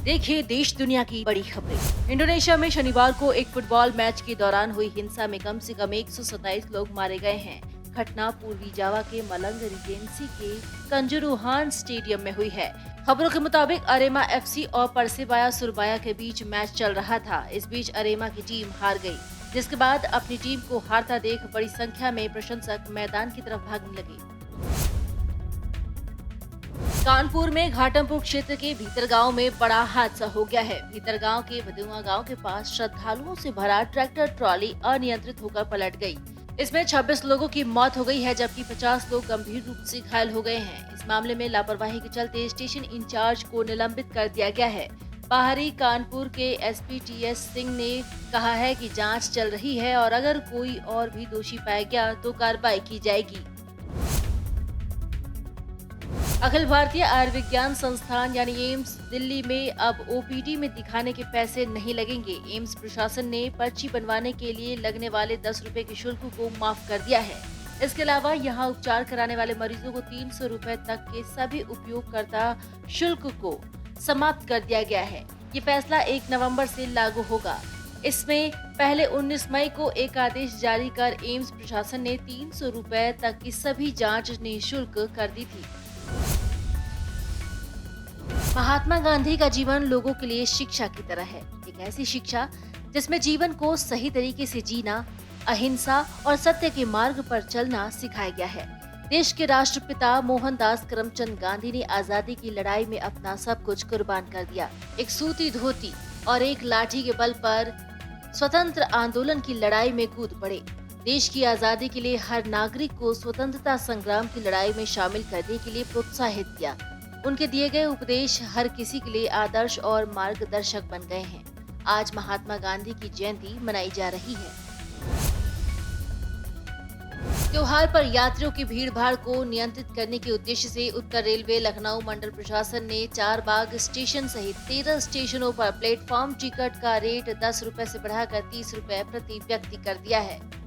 देखिए देश दुनिया की बड़ी खबरें। इंडोनेशिया में शनिवार को एक फुटबॉल मैच के दौरान हुई हिंसा में कम से कम 127 लोग मारे गए हैं। घटना पूर्वी जावा के मलंग रिजेंसी के कंजुरुहान स्टेडियम में हुई है। खबरों के मुताबिक अरेमा एफसी और परसेबाया सुरबाया के बीच मैच चल रहा था। इस बीच अरेमा की टीम हार गई, जिसके बाद अपनी टीम को हारता देख बड़ी संख्या में प्रशंसक मैदान की तरफ भागने लगे। कानपुर में घाटमपुर क्षेत्र के भीतरगांव में बड़ा हादसा हो गया है। भीतरगांव के भदुआ गांव के पास श्रद्धालुओं से भरा ट्रैक्टर ट्रॉली अनियंत्रित होकर पलट गई। इसमें 26 लोगों की मौत हो गई है, जबकि 50 लोग गंभीर रूप से घायल हो गए हैं। इस मामले में लापरवाही के चलते स्टेशन इंचार्ज को निलंबित कर दिया गया है। बाहरी कानपुर के एसपी टीएस सिंह ने कहा है कि जांच चल रही है और अगर कोई और भी दोषी पाया गया तो कार्रवाई की जाएगी। अखिल भारतीय आयुर्विज्ञान संस्थान यानी एम्स दिल्ली में अब ओपीडी में दिखाने के पैसे नहीं लगेंगे। एम्स प्रशासन ने पर्ची बनवाने के लिए लगने वाले 10 रुपए के शुल्क को माफ कर दिया है। इसके अलावा यहां उपचार कराने वाले मरीजों को 300 रुपए तक के सभी उपयोगकर्ता शुल्क को समाप्त कर दिया गया है। ये फैसला 1 नवंबर से लागू होगा। इसमें पहले 19 मई को एक आदेश जारी कर एम्स प्रशासन ने 300 रुपए तक की सभी जांच निःशुल्क कर दी थी। महात्मा गांधी का जीवन लोगों के लिए शिक्षा की तरह है। एक ऐसी शिक्षा जिसमें जीवन को सही तरीके से जीना, अहिंसा और सत्य के मार्ग पर चलना सिखाया गया है। देश के राष्ट्रपिता मोहनदास करमचंद गांधी ने आजादी की लड़ाई में अपना सब कुछ कुर्बान कर दिया। एक सूती धोती और एक लाठी के बल पर स्वतंत्र आंदोलन की लड़ाई में कूद पड़े। देश की आजादी के लिए हर नागरिक को स्वतंत्रता संग्राम की लड़ाई में शामिल करने के लिए प्रोत्साहित किया। उनके दिए गए उपदेश हर किसी के लिए आदर्श और मार्गदर्शक बन गए हैं। आज महात्मा गांधी की जयंती मनाई जा रही है। त्योहार पर यात्रियों की भीड़-भाड़ को नियंत्रित करने के उद्देश्य से उत्तर रेलवे लखनऊ मंडल प्रशासन ने चारबाग स्टेशन सहित 13 स्टेशनों पर प्लेटफॉर्म टिकट का रेट 10 रुपए से बढ़ाकर 30 रुपए प्रति व्यक्ति कर दिया है।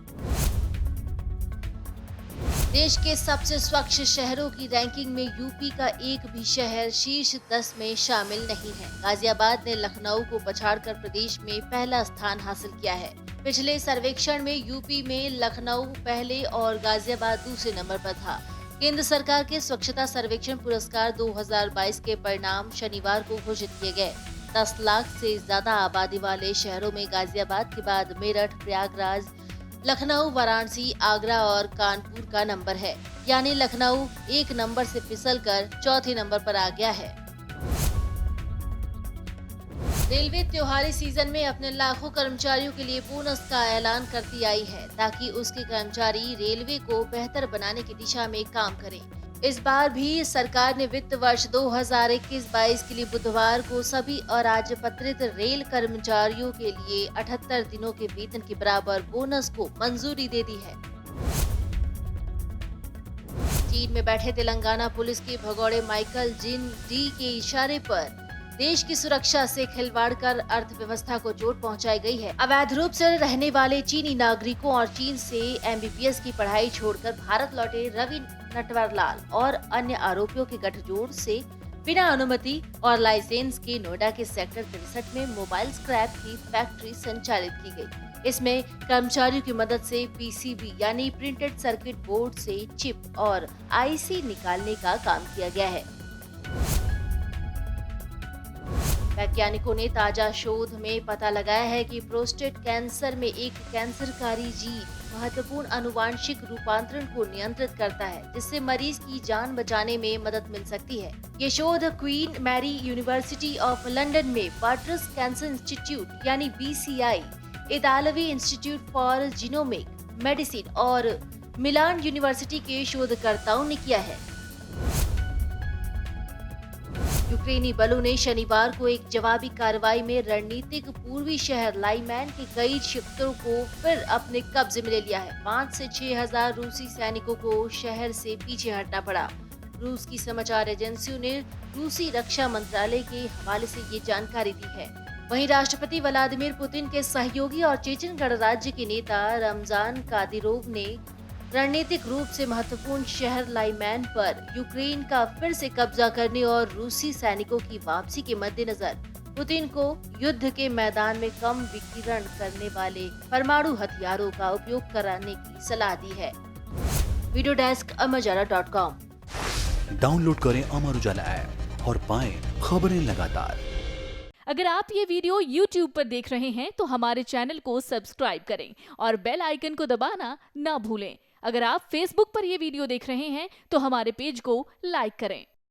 देश के सबसे स्वच्छ शहरों की रैंकिंग में यूपी का एक भी शहर शीर्ष 10 में शामिल नहीं है। गाजियाबाद ने लखनऊ को पछाड़कर प्रदेश में पहला स्थान हासिल किया है। पिछले सर्वेक्षण में यूपी में लखनऊ पहले और गाजियाबाद दूसरे नंबर पर था। केंद्र सरकार के स्वच्छता सर्वेक्षण पुरस्कार 2022 के परिणाम शनिवार को घोषित किए गए। 10 लाख से ज्यादा आबादी वाले शहरों में गाजियाबाद के बाद मेरठ, प्रयागराज, लखनऊ, वाराणसी, आगरा और कानपुर का नंबर है। यानी लखनऊ 1 नंबर से फिसलकर चौथे नंबर पर आ गया है। रेलवे त्योहारी सीजन में अपने लाखों कर्मचारियों के लिए बोनस का ऐलान करती आई है, ताकि उसके कर्मचारी रेलवे को बेहतर बनाने की दिशा में काम करें। इस बार भी सरकार ने वित्त वर्ष 2021-22 के लिए बुधवार को सभी अराजपत्रित रेल कर्मचारियों के लिए 78 दिनों के वेतन के बराबर बोनस को मंजूरी दे दी है। चीन में बैठे तेलंगाना पुलिस के भगोड़े माइकल जिन डी के इशारे पर देश की सुरक्षा से खिलवाड़ कर अर्थव्यवस्था को चोट पहुंचाई गई है। अवैध रूप से रहने वाले चीनी नागरिकों और चीन से एमबीबीएस की पढ़ाई छोड़कर भारत लौटे रवि नटवरलाल और अन्य आरोपियों के गठजोड़ से बिना अनुमति और लाइसेंस के नोएडा के सेक्टर 63 में मोबाइल स्क्रैप की फैक्ट्री संचालित की गई। इसमें कर्मचारियों की मदद से पीसीबी यानी प्रिंटेड सर्किट बोर्ड से चिप और आईसी निकालने का काम किया गया है। वैज्ञानिकों ने ताजा शोध में पता लगाया है कि प्रोस्टेट कैंसर में एक कैंसरकारी जीन महत्वपूर्ण आनुवांशिक रूपांतरण को नियंत्रित करता है, जिससे मरीज की जान बचाने में मदद मिल सकती है। ये शोध Queen Mary University of London में बटरस कैंसर इंस्टीट्यूट यानी BCI, इतालवी इंस्टीट्यूट फॉर जीनोमिक मेडिसिन और मिलान यूनिवर्सिटी के शोधकर्ताओं ने किया है। यूक्रेनी बलों ने शनिवार को एक जवाबी कार्रवाई में रणनीतिक पूर्वी शहर लाइमैन के कई क्षेत्रों को फिर अपने कब्जे में ले लिया है। 5 से 6 हजार रूसी सैनिकों को शहर से पीछे हटना पड़ा। रूस की समाचार एजेंसियों ने रूसी रक्षा मंत्रालय के हवाले से ये जानकारी दी है। वहीं राष्ट्रपति व्लादिमीर पुतिन के सहयोगी और चेचन गणराज्य के नेता रमजान कादिरोव ने रणनीतिक रूप से महत्वपूर्ण शहर लाइमैन पर यूक्रेन का फिर से कब्जा करने और रूसी सैनिकों की वापसी के मद्देनजर पुतिन को युद्ध के मैदान में कम विकिरण करने वाले परमाणु हथियारों का उपयोग कराने की सलाह दी है। Video desk amarujala.com। डाउनलोड करें अमर उजाला ऐप और पाएं खबरें लगातार। अगर आप ये वीडियो YouTube पर देख रहे हैं तो हमारे चैनल को सब्सक्राइब करें और बेल आइकन को दबाना ना भूलें। अगर आप Facebook पर ये वीडियो देख रहे हैं तो हमारे पेज को लाइक करें।